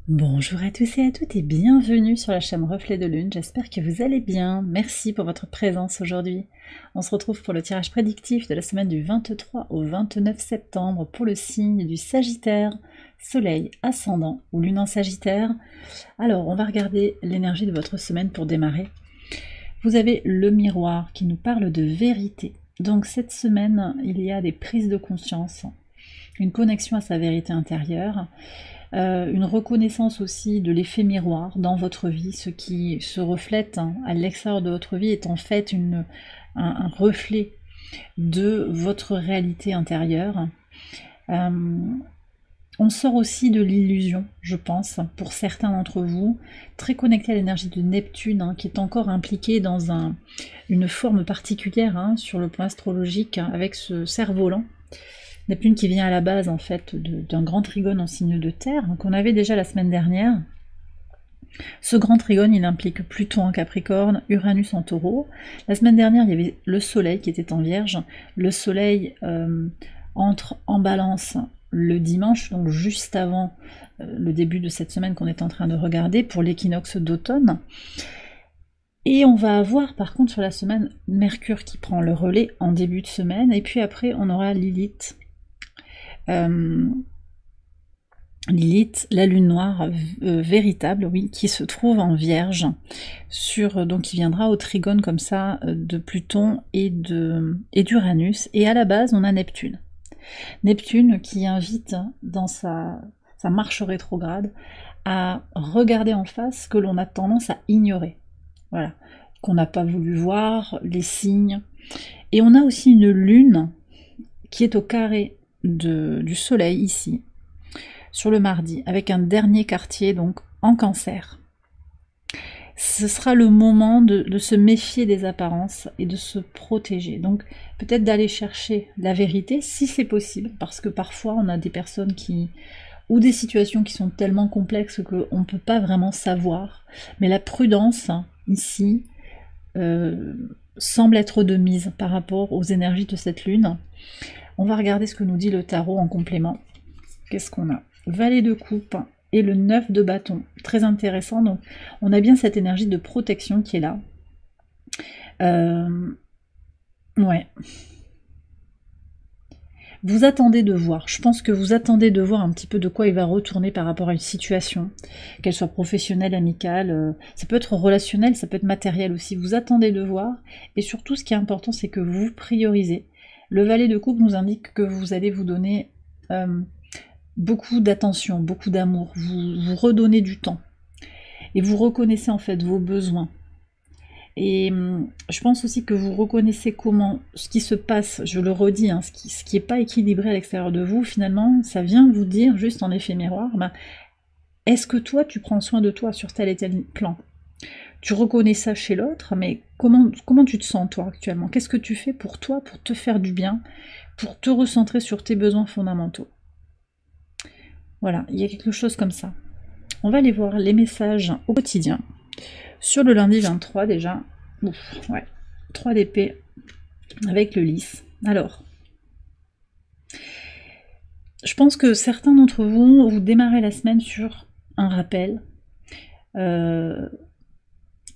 Bonjour à tous et à toutes et bienvenue sur la chaîne Reflet de Lune, j'espère que vous allez bien, merci pour votre présence aujourd'hui. On se retrouve pour le tirage prédictif de la semaine du 23 au 29 septembre pour le signe du Sagittaire, Soleil, Ascendant ou Lune en Sagittaire. Alors on va regarder l'énergie de votre semaine pour démarrer. Vous avez le miroir qui nous parle de vérité, donc cette semaine il y a des prises de conscience, une connexion à sa vérité intérieure. Une reconnaissance aussi de l'effet miroir dans votre vie, ce qui se reflète à l'extérieur de votre vie est en fait un reflet de votre réalité intérieure. On sort aussi de l'illusion, je pense, pour certains d'entre vous, très connectés à l'énergie de Neptune, qui est encore impliquée dans une forme particulière sur le plan astrologique, avec ce cerf-volant. Neptune qui vient à la base en fait d'un grand trigone en signe de terre, qu'on avait déjà la semaine dernière. Ce grand trigone, il implique Pluton en Capricorne, Uranus en Taureau. La semaine dernière, il y avait le Soleil qui était en Vierge. Le Soleil entre en Balance le dimanche, donc juste avant le début de cette semaine qu'on est en train de regarder pour l'équinoxe d'automne. Et on va avoir par contre sur la semaine Mercure qui prend le relais en début de semaine, et puis après on aura Lilith. Lilith, la lune noire véritable, oui, qui se trouve en Vierge, donc qui viendra au trigone comme ça de Pluton et d'Uranus. Et à la base, on a Neptune. Neptune qui invite dans sa marche rétrograde à regarder en face ce que l'on a tendance à ignorer. Voilà, qu'on n'a pas voulu voir, les signes. Et on a aussi une lune qui est au carré du soleil ici, sur le mardi, avec un dernier quartier donc en Cancer. Ce sera le moment de se méfier des apparences et de se protéger. Donc peut-être d'aller chercher la vérité si c'est possible, parce que parfois on a des personnes ou des situations qui sont tellement complexes qu'on ne peut pas vraiment savoir. Mais la prudence, ici, semble être de mise par rapport aux énergies de cette lune. On va regarder ce que nous dit le tarot en complément. Qu'est-ce qu'on a? Valet de coupe et le 9 de bâton. Très intéressant. Donc, on a bien cette énergie de protection qui est là. Ouais. Vous attendez de voir. Je pense que vous attendez de voir un petit peu de quoi il va retourner par rapport à une situation, qu'elle soit professionnelle, amicale, ça peut être relationnel, ça peut être matériel aussi. Vous attendez de voir. Et surtout, ce qui est important, c'est que vous priorisez. Le valet de coupe nous indique que vous allez vous donner beaucoup d'attention, beaucoup d'amour, vous redonnez du temps. Et vous reconnaissez en fait vos besoins. Et je pense aussi que vous reconnaissez comment ce qui se passe, je le redis, ce qui n'est pas équilibré à l'extérieur de vous, finalement, ça vient vous dire, juste en effet miroir, est-ce que toi, tu prends soin de toi sur tel et tel plan? Tu reconnais ça chez l'autre, mais comment tu te sens toi actuellement? Qu'est-ce que tu fais pour toi, pour te faire du bien, pour te recentrer sur tes besoins fondamentaux? Voilà, il y a quelque chose comme ça. On va aller voir les messages au quotidien. Sur le lundi 23 déjà, ouf, ouais, 3 d'épée avec le lys. Alors, je pense que certains d'entre vous, vous démarrez la semaine sur un rappel,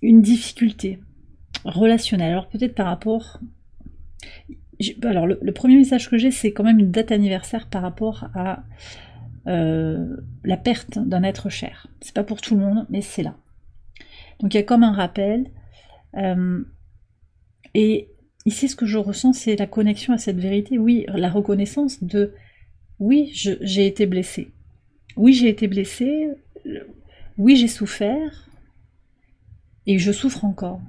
une difficulté relationnelle. Alors peut-être par rapport... Alors le premier message que j'ai, c'est quand même une date anniversaire par rapport à la perte d'un être cher. C'est pas pour tout le monde, mais c'est là. Donc il y a comme un rappel. Et ici, ce que je ressens, c'est la connexion à cette vérité. Oui, la reconnaissance de... Oui, j'ai été blessée. Oui, j'ai été blessée. Oui, j'ai souffert. Et je souffre encore.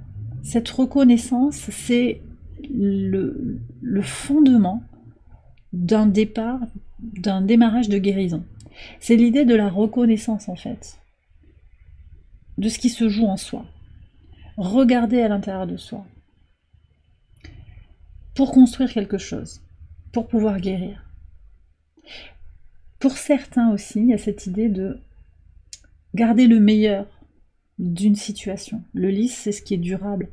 Cette reconnaissance, c'est le fondement d'un démarrage de guérison. C'est l'idée de la reconnaissance, en fait, de ce qui se joue en soi. Regardez à l'intérieur de soi. Pour construire quelque chose, pour pouvoir guérir. Pour certains aussi, il y a cette idée de garder le meilleur d'une situation. Le lys, c'est ce qui est durable,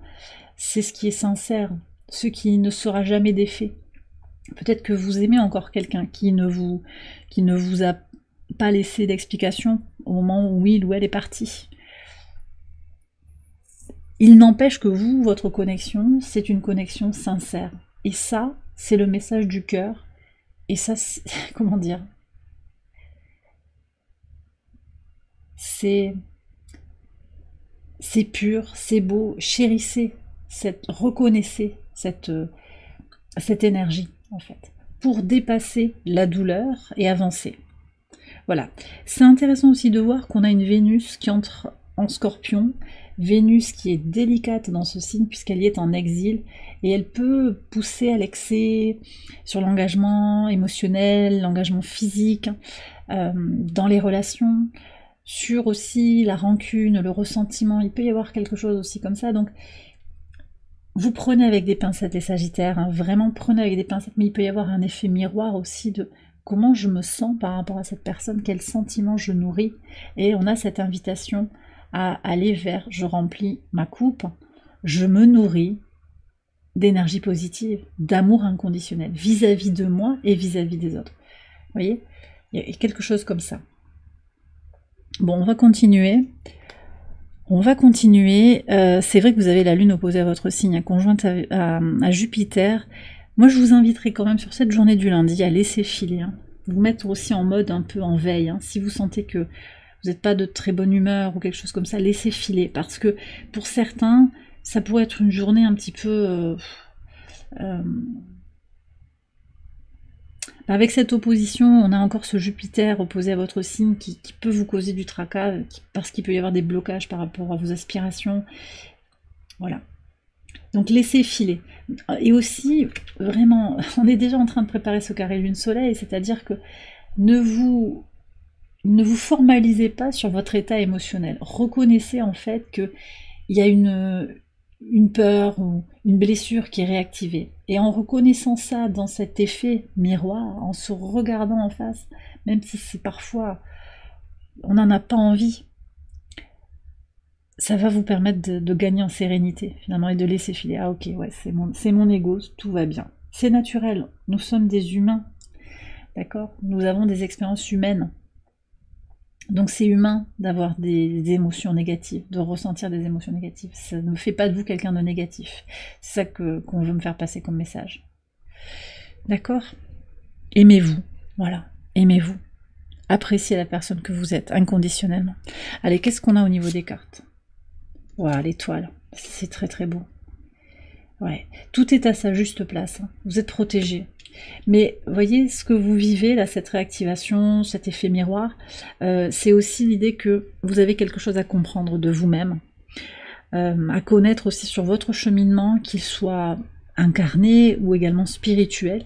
c'est ce qui est sincère, ce qui ne sera jamais défait. Peut-être que vous aimez encore quelqu'un qui ne vous a pas laissé d'explication au moment où il ou elle est parti. Il n'empêche que vous, votre connexion, c'est une connexion sincère. Et ça, c'est le message du cœur. Et ça, comment dire, c'est pur, c'est beau. Chérissez, reconnaissez cette énergie, en fait, pour dépasser la douleur et avancer. Voilà. C'est intéressant aussi de voir qu'on a une Vénus qui entre en Scorpion, Vénus qui est délicate dans ce signe puisqu'elle y est en exil, et elle peut pousser à l'excès sur l'engagement émotionnel, l'engagement physique, dans les relations, sur aussi la rancune, le ressentiment, il peut y avoir quelque chose aussi comme ça, donc vous prenez avec des pincettes les Sagittaires, hein, vraiment prenez avec des pincettes, mais il peut y avoir un effet miroir aussi de comment je me sens par rapport à cette personne, quel sentiment je nourris, et on a cette invitation à aller vers, je remplis ma coupe, je me nourris d'énergie positive, d'amour inconditionnel, vis-à-vis de moi et vis-à-vis des autres. Vous voyez, il y a quelque chose comme ça. Bon, on va continuer. C'est vrai que vous avez la Lune opposée à votre signe, conjointe à Jupiter. Moi, je vous inviterai quand même sur cette journée du lundi à laisser filer, hein. Vous mettre aussi en mode un peu en veille, hein. Si vous sentez que vous n'êtes pas de très bonne humeur ou quelque chose comme ça, laissez filer. Parce que pour certains, ça pourrait être une journée un petit peu... avec cette opposition, on a encore ce Jupiter opposé à votre signe qui peut vous causer du tracas, parce qu'il peut y avoir des blocages par rapport à vos aspirations. Voilà. Donc laissez filer. Et aussi, vraiment, on est déjà en train de préparer ce carré Lune-Soleil, c'est-à-dire que ne vous formalisez pas sur votre état émotionnel. Reconnaissez en fait qu'il y a une peur ou une blessure qui est réactivée. Et en reconnaissant ça dans cet effet miroir, en se regardant en face, même si c'est parfois, on n'en a pas envie, ça va vous permettre de gagner en sérénité, finalement, et de laisser filer. Ah ok, ouais, c'est mon ego, tout va bien. C'est naturel, nous sommes des humains, d'accord? Nous avons des expériences humaines. Donc c'est humain d'avoir des émotions négatives, de ressentir des émotions négatives. Ça ne fait pas de vous quelqu'un de négatif. C'est ça qu'on veut me faire passer comme message. D'accord? Aimez-vous, voilà, aimez-vous. Appréciez la personne que vous êtes, inconditionnellement. Allez, qu'est-ce qu'on a au niveau des cartes? Voilà, l'étoile, c'est très très beau. Ouais, tout est à sa juste place, hein. Vous êtes protégé. Mais voyez, ce que vous vivez, là, cette réactivation, cet effet miroir, c'est aussi l'idée que vous avez quelque chose à comprendre de vous-même, à connaître aussi sur votre cheminement, qu'il soit incarné ou également spirituel.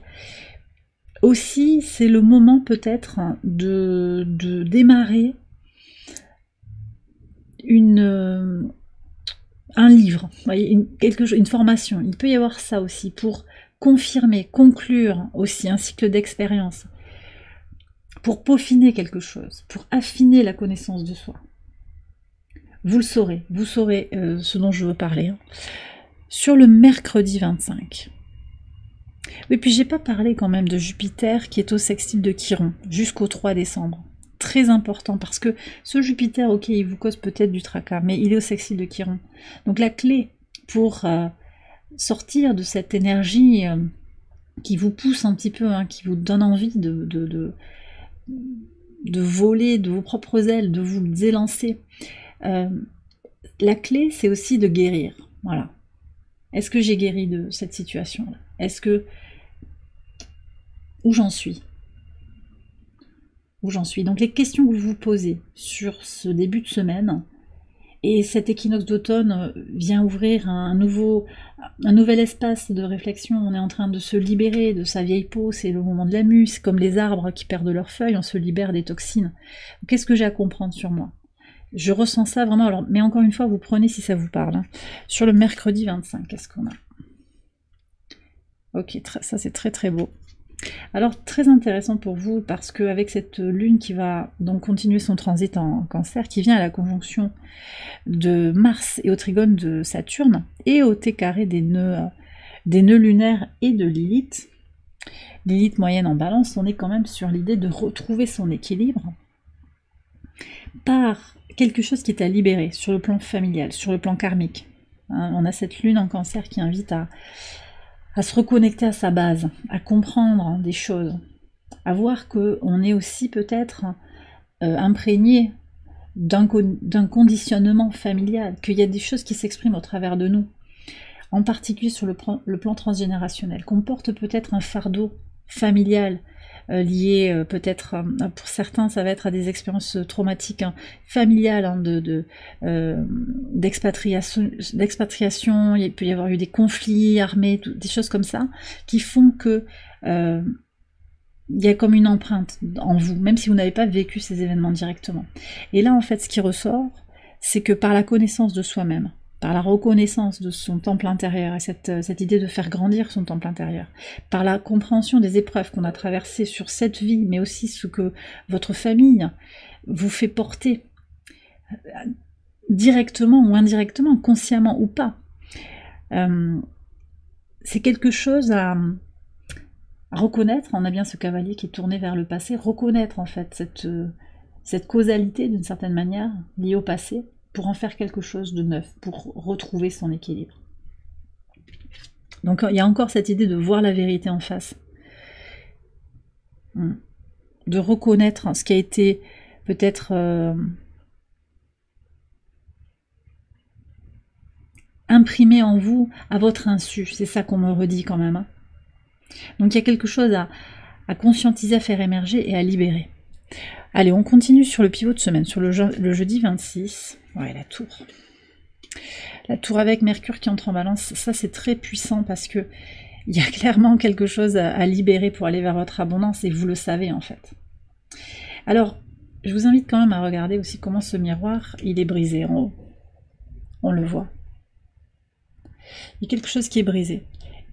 Aussi, c'est le moment peut-être de démarrer un livre, voyez, une formation. Il peut y avoir ça aussi pour confirmer, conclure aussi un cycle d'expérience, pour peaufiner quelque chose, pour affiner la connaissance de soi. Vous saurez ce dont je veux parler, hein. Sur le mercredi 25. Oui, puis j'ai pas parlé quand même de Jupiter qui est au sextile de Chiron jusqu'au 3 décembre. Très important parce que ce Jupiter, ok, il vous cause peut-être du tracas, mais il est au sextile de Chiron. Donc la clé pour sortir de cette énergie qui vous pousse un petit peu, hein, qui vous donne envie de voler de vos propres ailes, de vous élancer. La clé, c'est aussi de guérir. Voilà. Est-ce que j'ai guéri de cette situation-là? Est-ce que... Où j'en suis? Où j'en suis? Donc les questions que vous vous posez sur ce début de semaine, et cet équinoxe d'automne vient ouvrir un nouvel espace de réflexion. On est en train de se libérer de sa vieille peau, c'est le moment de la mue, c'est comme les arbres qui perdent leurs feuilles, on se libère des toxines. Qu'est-ce que j'ai à comprendre sur moi? Je ressens ça vraiment, alors, mais encore une fois, vous prenez si ça vous parle, hein. Sur le mercredi 25, qu'est-ce qu'on a? Ok, ça c'est très très beau. Alors très intéressant pour vous parce qu'avec cette lune qui va donc continuer son transit en cancer, qui vient à la conjonction de Mars et au trigone de Saturne et au T carré des nœuds lunaires et de Lilith, Lilith moyenne en balance, on est quand même sur l'idée de retrouver son équilibre. par quelque chose qui est à libérer sur le plan familial, sur le plan karmique. Hein, on a cette lune en cancer qui invite à se reconnecter à sa base, à comprendre des choses, à voir qu'on est aussi peut-être imprégné d'un conditionnement familial, qu'il y a des choses qui s'expriment au travers de nous, en particulier sur le plan transgénérationnel, qu'on porte peut-être un fardeau familial lié peut-être, pour certains ça va être à des expériences traumatiques familiales, d'expatriation, il peut y avoir eu des conflits armés, des choses comme ça, qui font que il y a comme une empreinte en vous, même si vous n'avez pas vécu ces événements directement. Et là, en fait, ce qui ressort, c'est que par la connaissance de soi-même, par la reconnaissance de son temple intérieur, et cette idée de faire grandir son temple intérieur, par la compréhension des épreuves qu'on a traversées sur cette vie, mais aussi ce que votre famille vous fait porter, directement ou indirectement, consciemment ou pas, c'est quelque chose à reconnaître. On a bien ce cavalier qui est tourné vers le passé, reconnaître en fait cette causalité d'une certaine manière liée au passé pour en faire quelque chose de neuf, pour retrouver son équilibre. Donc il y a encore cette idée de voir la vérité en face, de reconnaître ce qui a été peut-être imprimé en vous à votre insu, c'est ça qu'on me redit quand même. Donc il y a quelque chose à conscientiser, à faire émerger et à libérer. Allez, on continue sur le pivot de semaine, sur le jeudi 26. Ouais, la tour. La tour avec Mercure qui entre en balance, ça c'est très puissant parce que il y a clairement quelque chose à libérer pour aller vers votre abondance et vous le savez en fait. Alors, je vous invite quand même à regarder aussi comment ce miroir, il est brisé en haut. On le voit. Il y a quelque chose qui est brisé.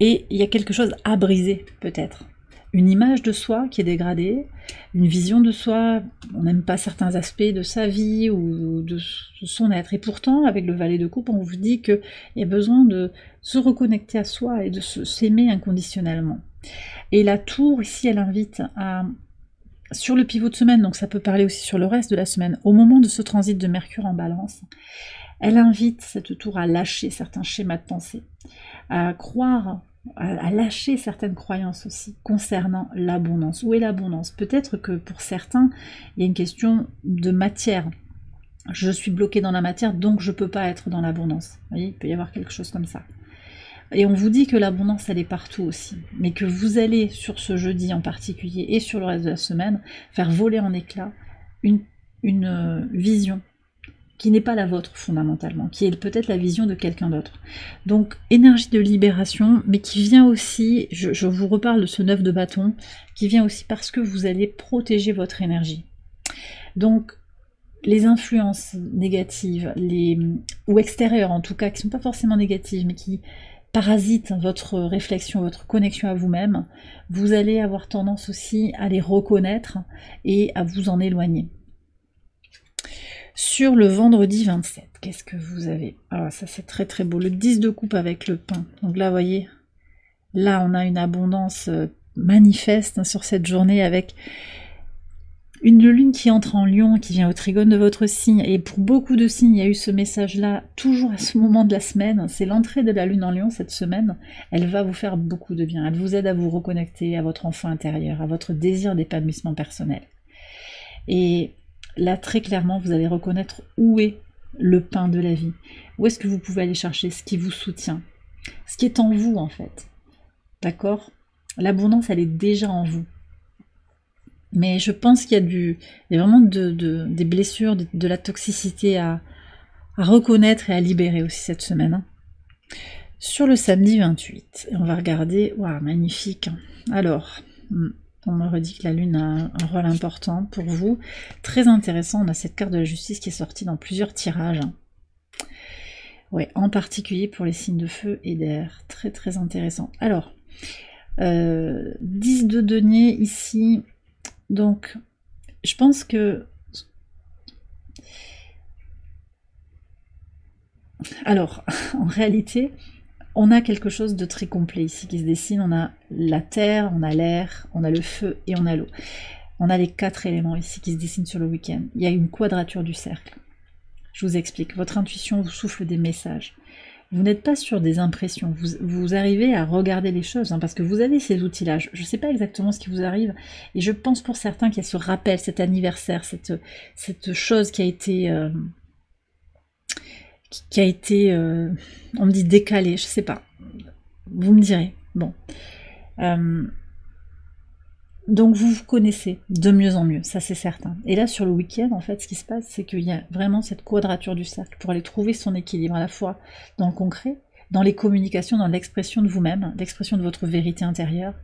Et il y a quelque chose à briser, peut-être. Une image de soi qui est dégradée, une vision de soi, on n'aime pas certains aspects de sa vie ou de son être. Et pourtant, avec le valet de coupe, on vous dit qu'il y a besoin de se reconnecter à soi et de s'aimer inconditionnellement. Et la tour, ici, elle invite à... Sur le pivot de semaine, donc ça peut parler aussi sur le reste de la semaine, au moment de ce transit de Mercure en balance, elle invite cette tour à lâcher certains schémas de pensée, à croire, à lâcher certaines croyances aussi concernant l'abondance. Où est l'abondance? Peut-être que pour certains, il y a une question de matière. Je suis bloqué dans la matière, donc je ne peux pas être dans l'abondance. Vous voyez, il peut y avoir quelque chose comme ça. Et on vous dit que l'abondance, elle est partout aussi. Mais que vous allez, sur ce jeudi en particulier, et sur le reste de la semaine, faire voler en éclats une vision qui n'est pas la vôtre fondamentalement, qui est peut-être la vision de quelqu'un d'autre. Donc énergie de libération, mais qui vient aussi, je vous reparle de ce 9 de bâton, qui vient aussi parce que vous allez protéger votre énergie. Donc les influences négatives, ou extérieures en tout cas, qui ne sont pas forcément négatives, mais qui parasitent votre réflexion, votre connexion à vous-même, vous allez avoir tendance aussi à les reconnaître et à vous en éloigner. Sur le vendredi 27, qu'est-ce que vous avez? Ah, ça c'est très très beau, le 10 de coupe avec le pain. Donc là, vous voyez, là on a une abondance manifeste sur cette journée avec une lune qui entre en lion, qui vient au trigone de votre signe. Et pour beaucoup de signes, il y a eu ce message-là, toujours à ce moment de la semaine. C'est l'entrée de la lune en lion cette semaine. Elle va vous faire beaucoup de bien. Elle vous aide à vous reconnecter à votre enfant intérieur, à votre désir d'épanouissement personnel. Et là, très clairement, vous allez reconnaître où est le pain de la vie. Où est-ce que vous pouvez aller chercher ce qui vous soutient, ce qui est en vous, en fait. D'accord? L'abondance, elle est déjà en vous. Mais je pense qu'il y a vraiment des blessures, de la toxicité à reconnaître et à libérer aussi cette semaine. Sur le samedi 28, on va regarder, waouh, magnifique. Alors, on me redit que la lune a un rôle important pour vous. Très intéressant, on a cette carte de la justice qui est sortie dans plusieurs tirages. Ouais, en particulier pour les signes de feu et d'air. Très très intéressant. Alors, 10 de denier ici. Donc, je pense que... Alors, en réalité, on a quelque chose de très complet ici qui se dessine. On a la terre, on a l'air, on a le feu et on a l'eau. On a les 4 éléments ici qui se dessinent sur le week-end. Il y a une quadrature du cercle. Je vous explique. Votre intuition vous souffle des messages. Vous n'êtes pas sur des impressions. Vous arrivez à regarder les choses, parce que vous avez ces outils-là. Je ne sais pas exactement ce qui vous arrive. Et je pense pour certains qu'il y a ce rappel, cet anniversaire, cette chose qui a été... on me dit décalée, je sais pas. Vous me direz. Bon. Donc vous vous connaissez de mieux en mieux, ça c'est certain. Et là sur le week-end, en fait, ce qui se passe, c'est qu'il y a vraiment cette quadrature du cercle pour aller trouver son équilibre, à la fois dans le concret, dans les communications, dans l'expression de vous-même, l'expression de votre vérité intérieure,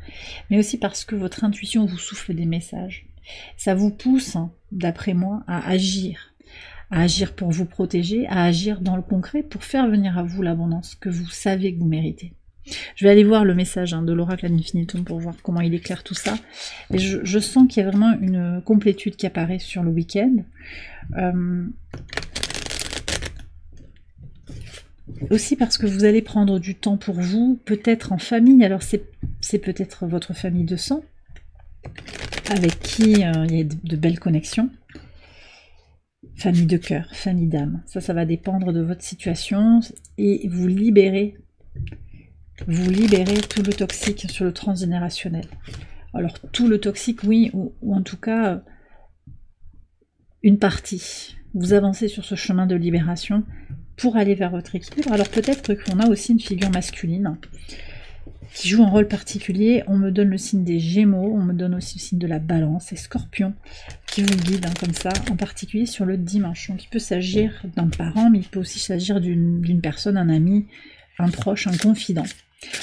mais aussi parce que votre intuition vous souffle des messages. Ça vous pousse, d'après moi, à agir pour vous protéger, à agir dans le concret pour faire venir à vous l'abondance que vous savez que vous méritez. Je vais aller voir le message de l'oracle ad infinitum pour voir comment il éclaire tout ça. Et je sens qu'il y a vraiment une complétude qui apparaît sur le week-end. Aussi parce que vous allez prendre du temps pour vous, peut-être en famille. Alors c'est peut-être votre famille de sang, avec qui il y a de belles connexions. Famille de cœur, famille d'âme. Ça va dépendre de votre situation. Et vous libérez tout le toxique sur le transgénérationnel. Alors tout le toxique, oui, ou en tout cas une partie. Vous avancez sur ce chemin de libération pour aller vers votre équilibre. Alors peut-être qu'on a aussi une figure masculine qui joue un rôle particulier. On me donne le signe des Gémeaux, on me donne aussi le signe de la Balance et Scorpion qui vous guide comme ça, en particulier sur le dimanche. Donc il peut s'agir d'un parent, mais il peut aussi s'agir d'une personne, un ami, un proche, un confident.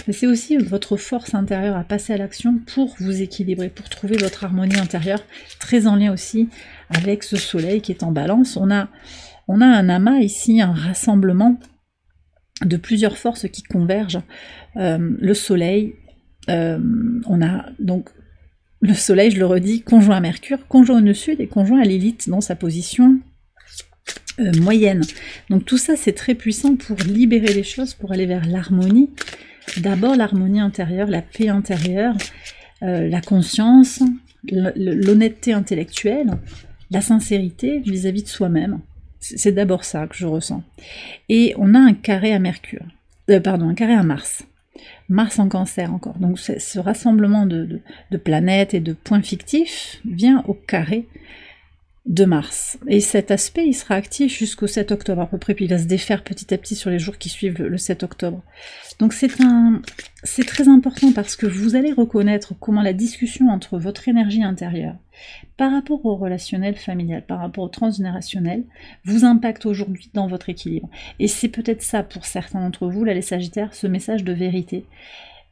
Mais c'est aussi votre force intérieure à passer à l'action pour vous équilibrer, pour trouver votre harmonie intérieure, très en lien aussi avec ce soleil qui est en Balance. On a un amas ici, un rassemblement de plusieurs forces qui convergent. Le soleil, on a donc le soleil, je le redis, conjoint à Mercure, conjoint au nœud sud et conjoint à Lilith dans sa position moyenne. Donc tout ça c'est très puissant pour libérer les choses, pour aller vers l'harmonie. D'abord l'harmonie intérieure, la paix intérieure, la conscience, l'honnêteté intellectuelle, la sincérité vis-à-vis de soi-même. C'est d'abord ça que je ressens. Et on a un carré à Mercure, un carré à Mars. Mars en Cancer encore. Donc ce rassemblement de planètes et de points fictifs vient au carré de Mars. Et cet aspect, il sera actif jusqu'au 7 octobre à peu près, puis il va se défaire petit à petit sur les jours qui suivent le 7 octobre. Donc c'est très important parce que vous allez reconnaître comment la discussion entre votre énergie intérieure par rapport au relationnel familial, par rapport au transgénérationnel, vous impacte aujourd'hui dans votre équilibre. Et c'est peut-être ça pour certains d'entre vous, là les Sagittaires, ce message de vérité.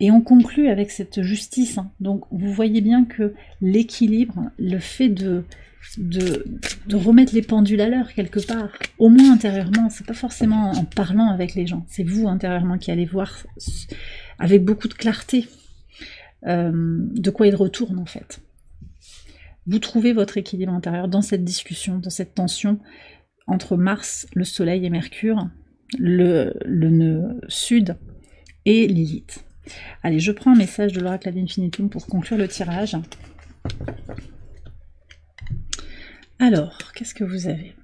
Et on conclut avec cette justice. Donc vous voyez bien que l'équilibre, le fait de remettre les pendules à l'heure quelque part, au moins intérieurement, c'est pas forcément en parlant avec les gens, c'est vous intérieurement qui allez voir avec beaucoup de clarté de quoi il retourne en fait. Vous trouvez votre équilibre intérieur dans cette discussion, dans cette tension entre Mars, le Soleil et Mercure, le nœud sud et Lilith. Allez, je prends un message de l'oracle ad infinitum pour conclure le tirage. Alors, qu'est-ce que vous avez?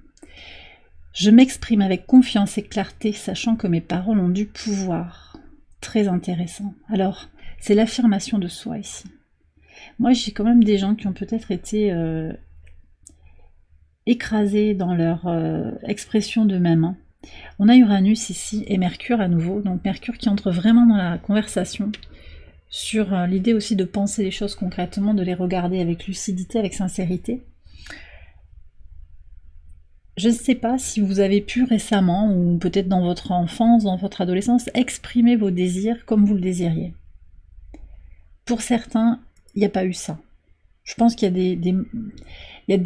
Je m'exprime avec confiance et clarté, sachant que mes paroles ont du pouvoir. Très intéressant. Alors, c'est l'affirmation de soi ici. Moi, j'ai quand même des gens qui ont peut-être été écrasés dans leur expression d'eux-mêmes. On a Uranus ici et Mercure à nouveau. Donc Mercure qui entre vraiment dans la conversation sur l'idée aussi de penser les choses concrètement, de les regarder avec lucidité, avec sincérité. Je ne sais pas si vous avez pu récemment, ou peut-être dans votre enfance, dans votre adolescence, exprimer vos désirs comme vous le désiriez. Pour certains, il n'y a pas eu ça. Je pense qu'il y a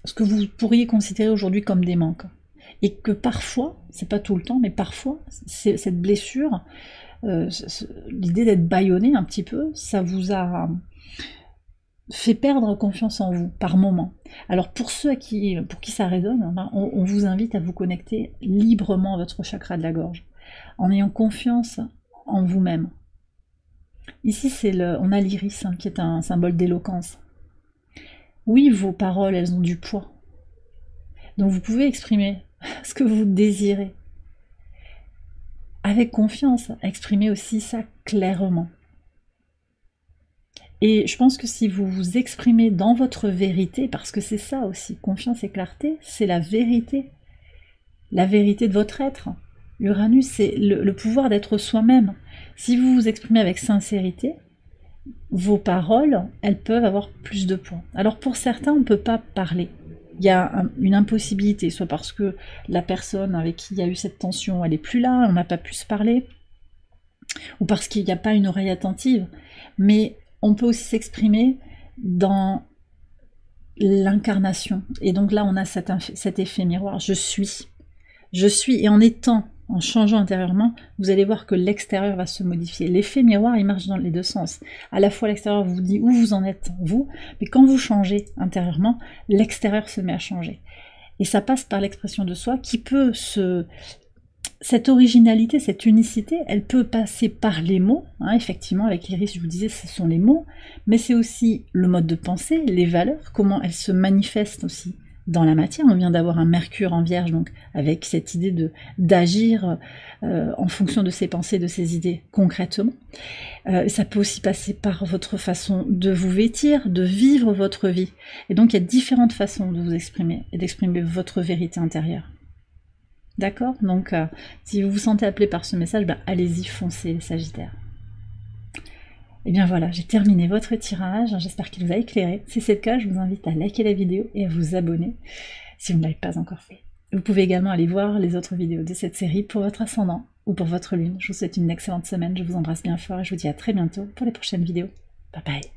ce que vous pourriez considérer aujourd'hui comme des manques. Et que parfois, c'est pas tout le temps, mais parfois, cette blessure, l'idée d'être bâillonné un petit peu, ça vous a fait perdre confiance en vous par moment. Alors pour ceux pour qui ça résonne, on vous invite à vous connecter librement à votre chakra de la gorge, en ayant confiance en vous-même. Ici, on a l'iris, hein, qui est un symbole d'éloquence. Oui, vos paroles, elles ont du poids. Donc vous pouvez exprimer ce que vous désirez. Avec confiance, exprimer aussi ça clairement. Et je pense que si vous vous exprimez dans votre vérité, parce que c'est ça aussi, confiance et clarté, c'est la vérité de votre être. Uranus, c'est le pouvoir d'être soi-même. Si vous vous exprimez avec sincérité, vos paroles, elles peuvent avoir plus de poids. Alors pour certains, on ne peut pas parler. Il y a une impossibilité, soit parce que la personne avec qui il y a eu cette tension, elle n'est plus là, on n'a pas pu se parler, ou parce qu'il n'y a pas une oreille attentive. Mais on peut aussi s'exprimer dans l'incarnation. Et donc là, on a cet effet miroir. Je suis, et en changeant intérieurement, vous allez voir que l'extérieur va se modifier. L'effet miroir, il marche dans les deux sens. À la fois, l'extérieur vous dit où vous en êtes, vous, mais quand vous changez intérieurement, l'extérieur se met à changer. Et ça passe par l'expression de soi qui peut cette originalité, cette unicité, elle peut passer par les mots, hein, effectivement, avec l'iris, je vous disais, ce sont les mots, mais c'est aussi le mode de pensée, les valeurs, comment elles se manifestent aussi dans la matière. On vient d'avoir un Mercure en Vierge, donc avec cette idée d'agir en fonction de ses pensées, de ses idées concrètement. Ça peut aussi passer par votre façon de vous vêtir, de vivre votre vie. Et donc il y a différentes façons de vous exprimer et d'exprimer votre vérité intérieure. D'accord? Donc, si vous vous sentez appelé par ce message, allez-y, foncez les Sagittaires. Et bien voilà, j'ai terminé votre tirage, j'espère qu'il vous a éclairé. Si c'est le cas, je vous invite à liker la vidéo et à vous abonner si vous ne l'avez pas encore fait. Vous pouvez également aller voir les autres vidéos de cette série pour votre ascendant ou pour votre lune. Je vous souhaite une excellente semaine, je vous embrasse bien fort et je vous dis à très bientôt pour les prochaines vidéos. Bye bye!